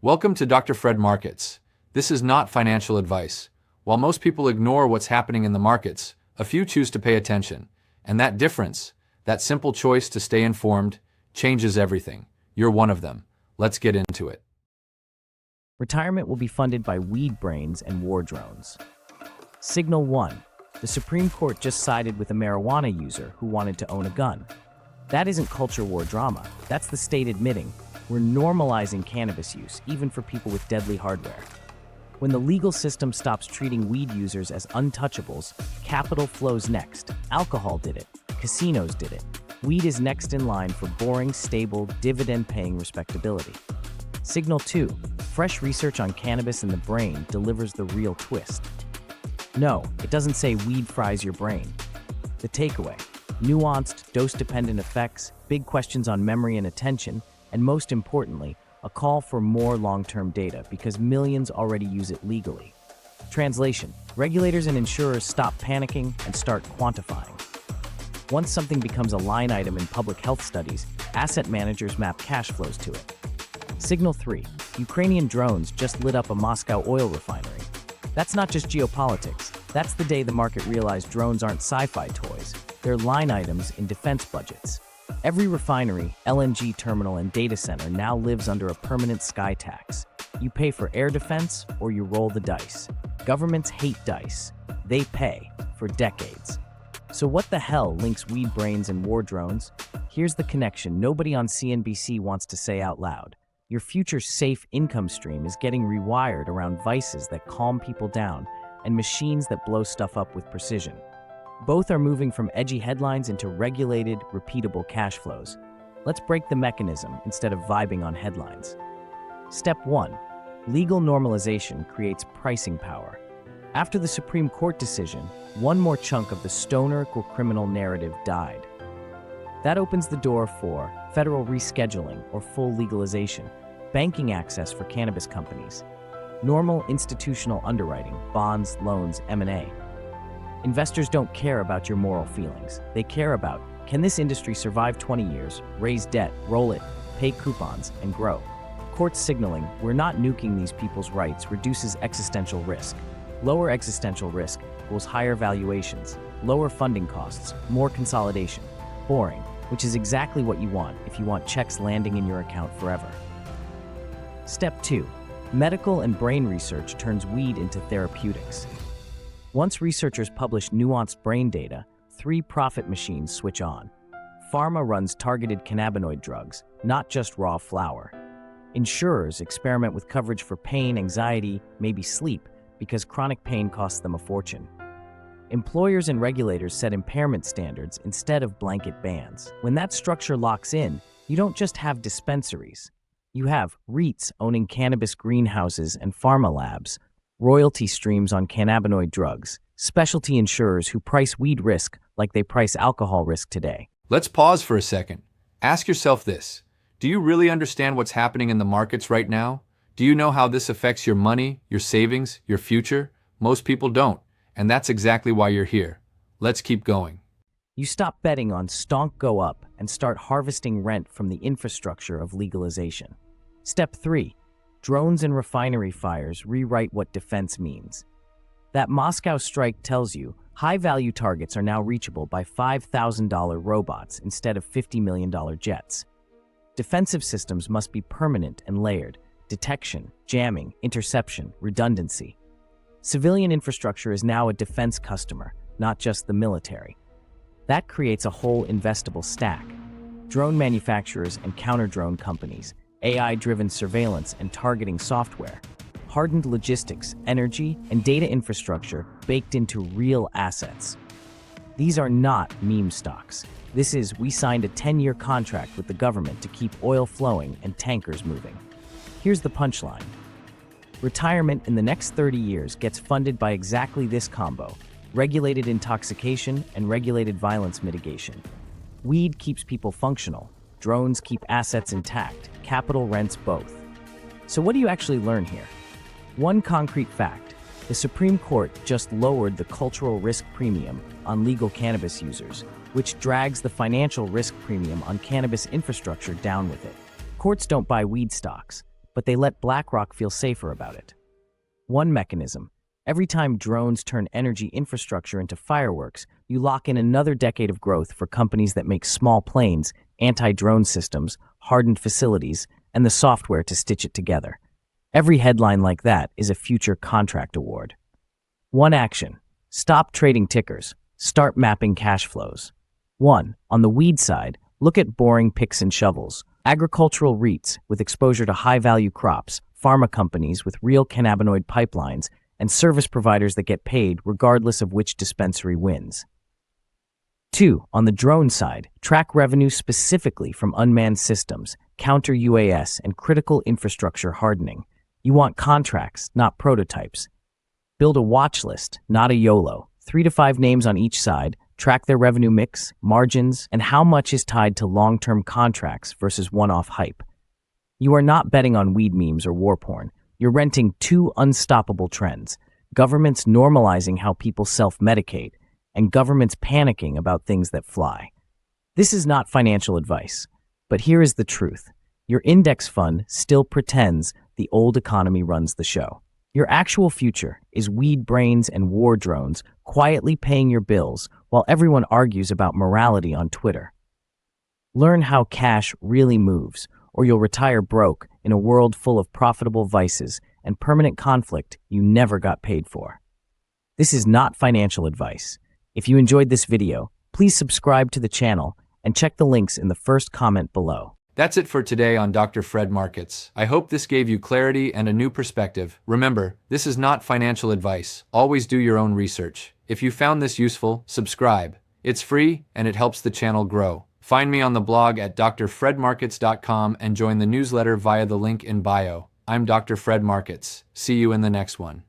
Welcome to Dr. Fred Markets. This is not financial advice. While most people ignore what's happening in the markets, a few choose to pay attention. And that difference, that simple choice to stay informed, changes everything. You're one of them. Let's get into it. Retirement will be funded by weed brains and war drones. Signal 1. The Supreme Court just sided with a marijuana user who wanted to own a gun. That isn't culture war drama. That's the state admitting we're normalizing cannabis use, even for people with deadly hardware. When the legal system stops treating weed users as untouchables, capital flows next. Alcohol did it. Casinos did it. Weed is next in line for boring, stable, dividend-paying respectability. Signal 2. Fresh research on cannabis in the brain delivers the real twist. No, it doesn't say weed fries your brain. The takeaway: nuanced, dose-dependent effects, big questions on memory and attention, and most importantly, a call for more long-term data because millions already use it legally. Translation: regulators and insurers stop panicking and start quantifying. Once something becomes a line item in public health studies, asset managers map cash flows to it. Signal 3. Ukrainian drones just lit up a Moscow oil refinery. That's not just geopolitics. That's the day the market realized drones aren't sci-fi toys. They're line items in defense budgets. Every refinery, LNG terminal, and data center now lives under a permanent sky tax. You pay for air defense or you roll the dice. Governments hate dice. They pay for decades. So what the hell links weed brains and war drones? Here's the connection nobody on CNBC wants to say out loud. Your future safe income stream is getting rewired around vices that calm people down and machines that blow stuff up with precision. Both are moving from edgy headlines into regulated, repeatable cash flows. Let's break the mechanism instead of vibing on headlines. Step 1. Legal normalization creates pricing power. After the Supreme Court decision, one more chunk of the stoner equal criminal narrative died. That opens the door for federal rescheduling or full legalization, banking access for cannabis companies, normal institutional underwriting, bonds, loans, M&A. Investors don't care about your moral feelings. They care about, can this industry survive 20 years, raise debt, roll it, pay coupons, and grow? Courts signaling, we're not nuking these people's rights reduces existential risk. Lower existential risk equals higher valuations, lower funding costs, more consolidation. Boring, which is exactly what you want if you want checks landing in your account forever. Step 2. Medical and brain research turns weed into therapeutics. Once researchers publish nuanced brain data, 3 profit machines switch on. Pharma runs targeted cannabinoid drugs, not just raw flower. Insurers experiment with coverage for pain, anxiety, maybe sleep, because chronic pain costs them a fortune. Employers and regulators set impairment standards instead of blanket bans. When that structure locks in, you don't just have dispensaries. You have REITs owning cannabis greenhouses and pharma labs, royalty streams on cannabinoid drugs, specialty insurers who price weed risk like they price alcohol risk today. Let's pause for a second. Ask yourself this. Do you really understand what's happening in the markets right now? Do you know how this affects your money, your savings, your future? Most people don't. And that's exactly why you're here. Let's keep going. You stop betting on stonk go up and start harvesting rent from the infrastructure of legalization. Step 3. Drones and refinery fires rewrite what defense means. That Moscow strike tells you high-value targets are now reachable by $5,000 robots instead of $50 million jets. Defensive systems must be permanent and layered: detection, jamming, interception, redundancy. Civilian infrastructure is now a defense customer, not just the military. That creates a whole investable stack. Drone manufacturers and counter-drone companies, AI-driven surveillance and targeting software, hardened logistics, energy, and data infrastructure baked into real assets. These are not meme stocks. This is, we signed a 10-year contract with the government to keep oil flowing and tankers moving. Here's the punchline. Retirement in the next 30 years gets funded by exactly this combo: regulated intoxication and regulated violence mitigation. Weed keeps people functional. Drones keep assets intact. Capital rents both. So what do you actually learn here? One concrete fact: the Supreme Court just lowered the cultural risk premium on legal cannabis users, which drags the financial risk premium on cannabis infrastructure down with it. Courts don't buy weed stocks. but they let BlackRock feel safer about it. One mechanism: every time drones turn energy infrastructure into fireworks, you lock in another decade of growth for companies that make small planes, anti-drone systems, hardened facilities, and the software to stitch it together. Every headline like that is a future contract award. One action: stop trading tickers, start mapping cash flows. 1. On the weed side, look at boring picks and shovels. Agricultural REITs with exposure to high-value crops, pharma companies with real cannabinoid pipelines, and service providers that get paid regardless of which dispensary wins. 2. On the drone side, track revenue specifically from unmanned systems, counter-UAS, and critical infrastructure hardening. You want contracts, not prototypes. Build a watch list, not a YOLO. 3 to 5 names on each side, track their revenue mix, margins, and how much is tied to long-term contracts versus one-off hype. You are not betting on weed memes or war porn. You're renting two unstoppable trends: governments normalizing how people self-medicate, and governments panicking about things that fly. This is not financial advice, but here is the truth. Your index fund still pretends the old economy runs the show. Your actual future is weed brains and war drones quietly paying your bills while everyone argues about morality on Twitter. Learn how cash really moves, or you'll retire broke in a world full of profitable vices and permanent conflict you never got paid for. This is not financial advice. If you enjoyed this video, please subscribe to the channel and check the links in the first comment below. That's it for today on Dr. Fred Markets. I hope this gave you clarity and a new perspective. Remember, this is not financial advice. Always do your own research. If you found this useful, subscribe. It's free and it helps the channel grow. Find me on the blog at drfredmarkets.com and join the newsletter via the link in bio. I'm Dr. Fred Markets. See you in the next one.